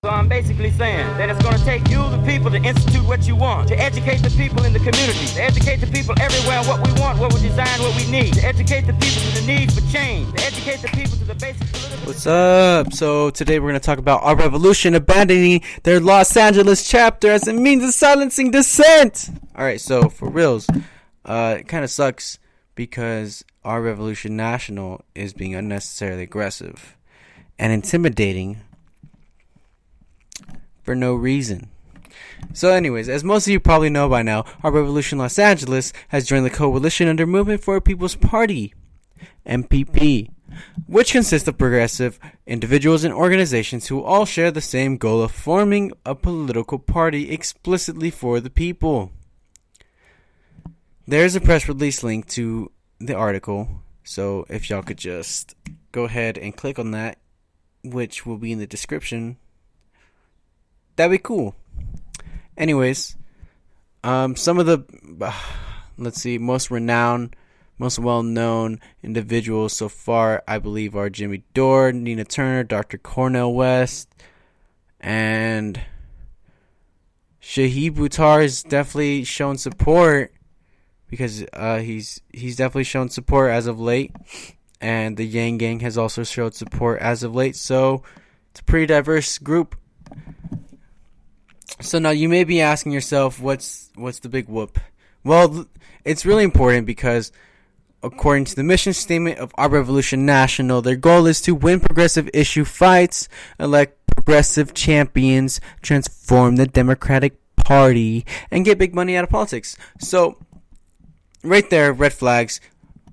So I'm basically saying that it's going to take you, the people, to institute what you want, to educate the people in the community, to educate the people everywhere what we want, what we design, what we need, to educate the people to the need for change, to educate the people to the basic political... What's up? So today we're going to talk about Our Revolution abandoning their Los Angeles chapter as a means of silencing dissent. Alright, so for reals, it kind of sucks because Our Revolution National is being unnecessarily aggressive and intimidating for no reason. So anyways, as most of you probably know by now, Our Revolution Los Angeles has joined the coalition under Movement for a People's Party, MPP, which consists of progressive individuals and organizations who all share the same goal of forming a political party explicitly for the people. There's a press release link to the article, so if y'all could just go ahead and click on that, which will be in the description, that'd be cool. Anyways, some of the, most renowned, most well-known individuals so far, I believe, are Jimmy Dore, Nina Turner, Dr. Cornel West, and Shahid Buttar has definitely shown support because he's definitely shown support as of late, and the Yang Gang has also showed support as of late. So it's a pretty diverse group. So now you may be asking yourself, what's the big whoop? Well, it's really important because according to the mission statement of Our Revolution National, their goal is to win progressive issue fights, elect progressive champions, transform the Democratic Party, and get big money out of politics. So, right there, red flags.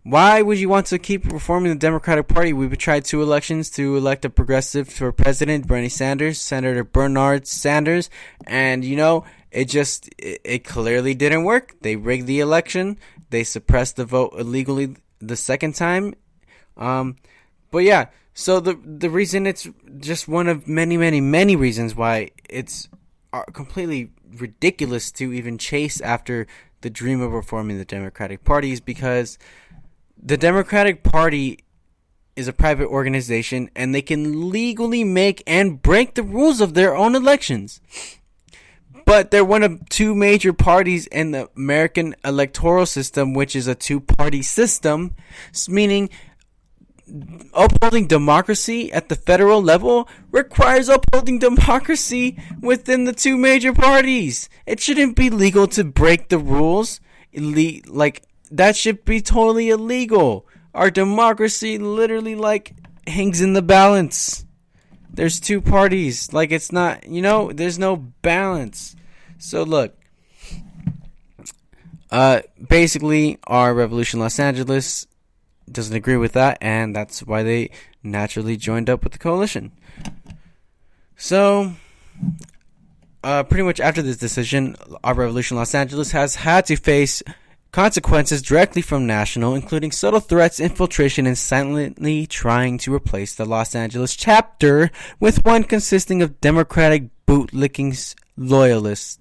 Why would you want to keep reforming the Democratic Party? We've tried 2 elections to elect a progressive for president, Bernie Sanders, Senator Bernard Sanders, and it clearly didn't work. They rigged the election. They suppressed the vote illegally the second time. But yeah, so the reason, it's just one of many, many, many reasons why it's completely ridiculous to even chase after the dream of reforming the Democratic Party is because the Democratic Party is a private organization and they can legally make and break the rules of their own elections. But they're one of 2 major parties in the American electoral system, which is a 2-party system, meaning upholding democracy at the federal level requires upholding democracy within the 2 major parties. It shouldn't be legal to break the rules. That should be totally illegal. Our democracy literally hangs in the balance. There's 2 parties. It's not, there's no balance. So look, basically Our Revolution Los Angeles doesn't agree with that, and that's why they naturally joined up with the coalition. So, pretty much after this decision, Our Revolution Los Angeles has had to face consequences directly from National, including subtle threats, infiltration, and silently trying to replace the Los Angeles chapter with one consisting of Democratic bootlicking loyalists.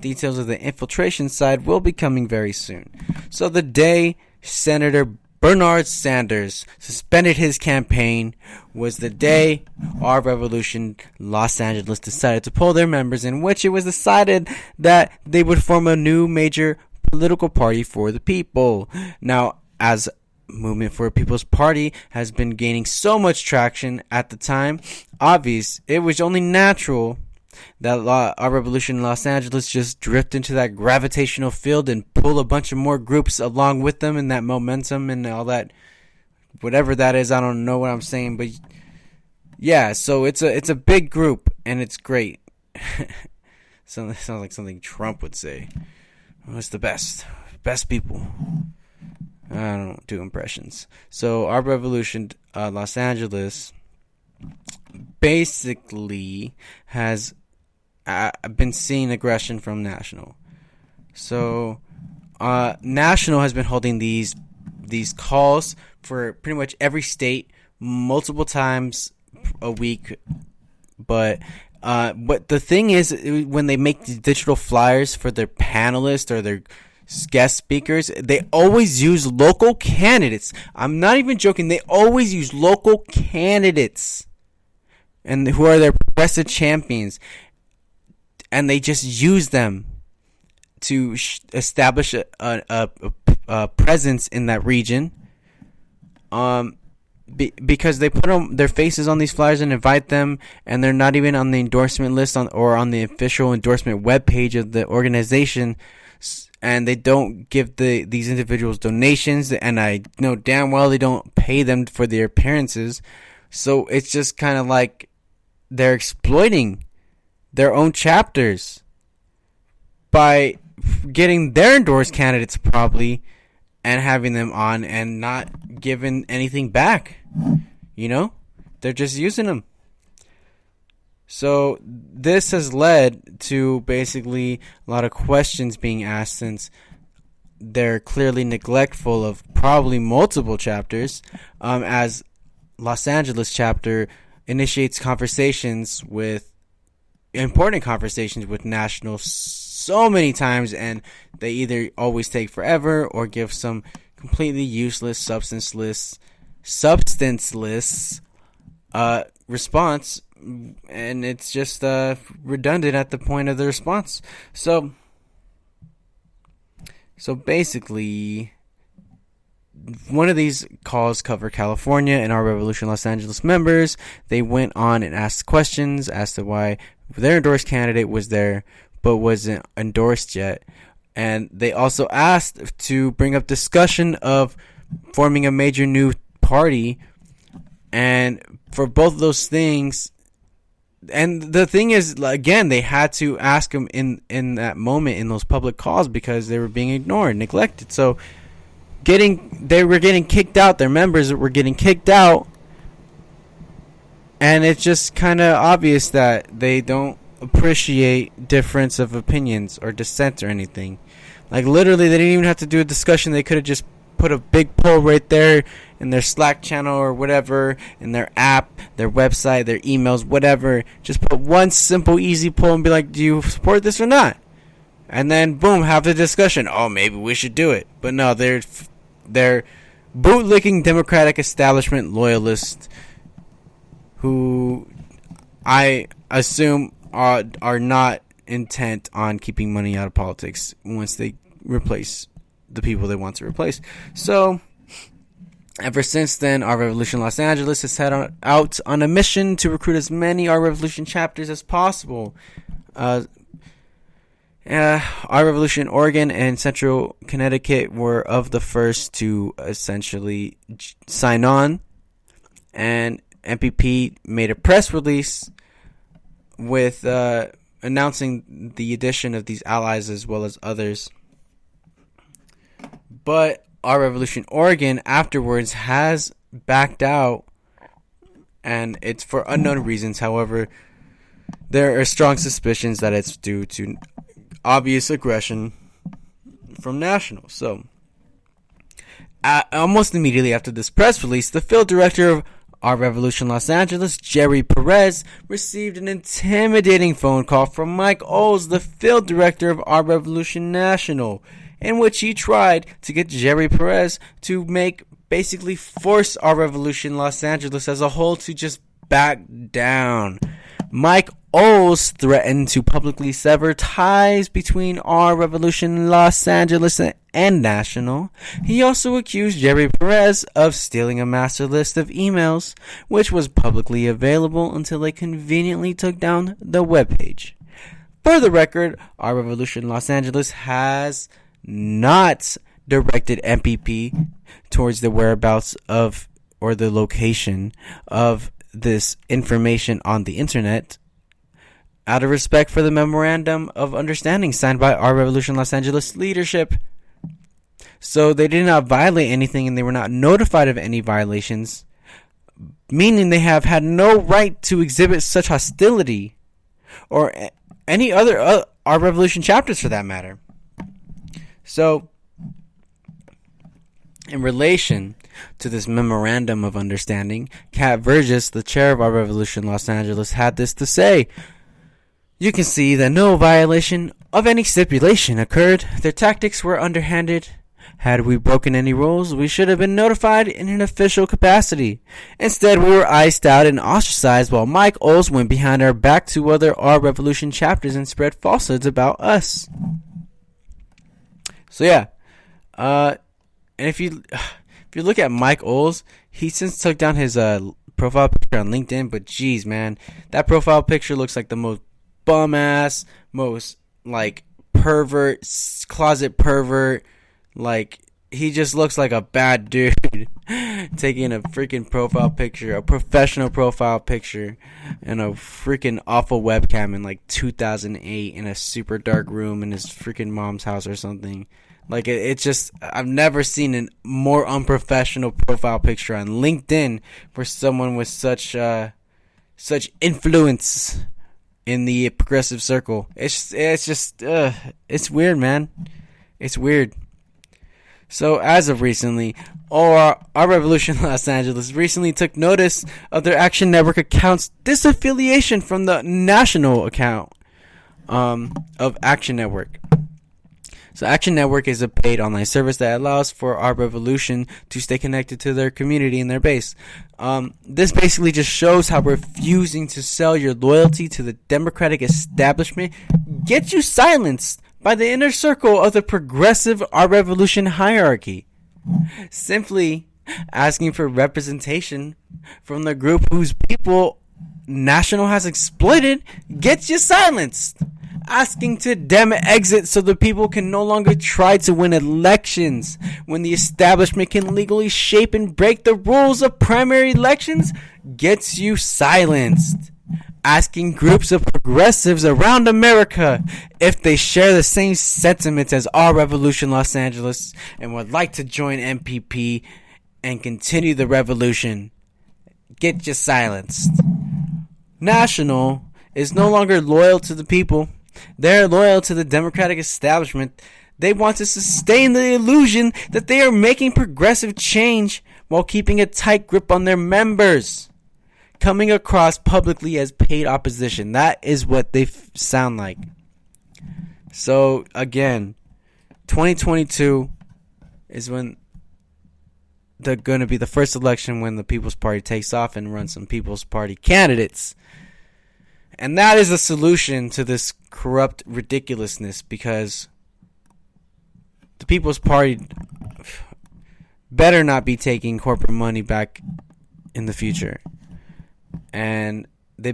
Details of the infiltration side will be coming very soon. So the day Senator Bernard Sanders suspended his campaign was the day Our Revolution Los Angeles decided to pull their members, in which it was decided that they would form a new major political party for the people. Now, as Movement for a People's Party has been gaining so much traction at the time, it was only natural that Our Revolution Los Angeles just drift into that gravitational field and pull a bunch of more groups along with them, and that momentum and all that, whatever that is. I don't know what I'm saying, but yeah, so it's a big group and it's great. So it sounds like something Trump would say. It's the best people. I don't do impressions. So Our Revolution Los Angeles basically has been seeing aggression from National. So National has been holding these calls for pretty much every state multiple times a week, but the thing is, when they make the digital flyers for their panelists or their guest speakers, they always use local candidates. I'm not even joking. They always use local candidates. And who are their progressive champions, and they just use them to establish a presence in that region. Because they put their faces on these flyers and invite them, and they're not even on the endorsement list or on the official endorsement webpage of the organization, and they don't give these individuals donations, and I know damn well they don't pay them for their appearances. So it's just kind of like they're exploiting their own chapters by getting their endorsed candidates probably and having them on and not giving anything back. They're just using them. So this has led to basically a lot of questions being asked, since they're clearly neglectful of probably multiple chapters, as Los Angeles chapter initiates important conversations with National so many times, and they either always take forever or give some completely useless, substanceless response, and it's just redundant at the point of the response. So basically, one of these calls cover California and Our Revolution Los Angeles members. They went on and asked questions as to why their endorsed candidate was there but wasn't endorsed yet. And they also asked to bring up discussion of forming a major new party. And for both of those things, and the thing is, again, they had to ask them in that moment in those public calls because they were being ignored, neglected. So they were getting kicked out. Their members were getting kicked out. And it's just kind of obvious that they don't appreciate difference of opinions or dissent or anything. Like, literally, they didn't even have to do a discussion. They could have just put a big poll right there in their Slack channel or whatever, in their app, their website, their emails, whatever. Just put one simple, easy poll and be like, do you support this or not? And then, boom, have the discussion. Oh, maybe we should do it. But no, they're bootlicking Democratic establishment loyalists who I assume are not intent on keeping money out of politics once they replace the people they want to replace. So ever since then, Our Revolution Los Angeles has set out on a mission to recruit as many Our Revolution chapters as possible. Our Revolution Oregon and Central Connecticut were of the first to essentially sign on, and MPP made a press release with announcing the addition of these allies as well as others. But Our Revolution Oregon afterwards has backed out, and it's for unknown reasons. However, there are strong suspicions that it's due to obvious aggression from National. So almost immediately after this press release, the field director of Our Revolution Los Angeles, Jerry Perez, received an intimidating phone call from Mike Oles, the field director of Our Revolution National, in which he tried to get Jerry Perez to basically force Our Revolution Los Angeles as a whole to just back down. Mike Oles threatened to publicly sever ties between Our Revolution Los Angeles and National. He also accused Jerry Perez of stealing a master list of emails, which was publicly available until they conveniently took down the webpage. For the record, Our Revolution Los Angeles has not directed MPP towards the whereabouts of or the location of this information on the internet, out of respect for the memorandum of understanding signed by Our Revolution Los Angeles leadership. So they did not violate anything, and they were not notified of any violations, meaning they have had no right to exhibit such hostility, or any other Our Revolution chapters for that matter. So, in relation to this memorandum of understanding, Kat Vergis, the chair of Our Revolution Los Angeles, had this to say: "You can see that no violation of any stipulation occurred. Their tactics were underhanded. Had we broken any rules, we should have been notified in an official capacity. Instead, we were iced out and ostracized while Mike Oles went behind our back to other Our Revolution chapters and spread falsehoods about us. So yeah, and if you look at Mike Oles, he since took down his profile picture on LinkedIn, but geez, man, that profile picture looks like the most bum ass, most like pervert, closet pervert. Like, he just looks like a bad dude taking a freaking profile picture, a professional profile picture, and a freaking awful webcam in like 2008 in a super dark room in his freaking mom's house or something. Like, it's just, I've never seen a more unprofessional profile picture on LinkedIn for someone with such influence in the progressive circle. It's weird, man. It's weird. So, as of recently, Our Revolution Los Angeles recently took notice of their Action Network account's disaffiliation from the national account of Action Network. So, Action Network is a paid online service that allows for Our Revolution to stay connected to their community and their base. This basically just shows how refusing to sell your loyalty to the Democratic establishment gets you silenced by the inner circle of the progressive Our Revolution hierarchy. Simply asking for representation from the group whose people National has exploited gets you silenced. Asking to Dem exit so the people can no longer try to win elections when the establishment can legally shape and break the rules of primary elections gets you silenced. Asking groups of progressives around America if they share the same sentiments as Our Revolution Los Angeles and would like to join MPP and continue the revolution get you silenced. National is no longer loyal to the people. They're loyal to the Democratic establishment. They want to sustain the illusion that they are making progressive change while keeping a tight grip on their members. Coming across publicly as paid opposition. That is what they sound like. So, again, 2022 is when they're going to be the first election when the People's Party takes off and runs some People's Party candidates. And that is the solution to this corrupt ridiculousness, because the People's Party better not be taking corporate money back in the future. And they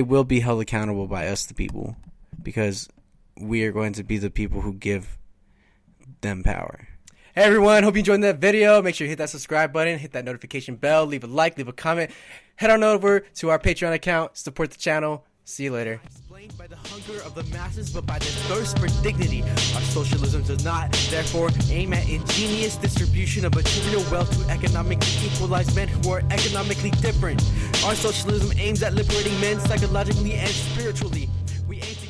will be held accountable by us, the people, because we are going to be the people who give them power. Hey everyone, hope you enjoyed that video. Make sure you hit that subscribe button, hit that notification bell, leave a like, leave a comment. Head on over to our Patreon account, support the channel. See you later. Explained by the hunger of the masses, but by the thirst for dignity. Our socialism does not, therefore, aim at ingenious distribution of material wealth to economically equalize men who are economically different. Our socialism aims at liberating men psychologically and spiritually. We aim to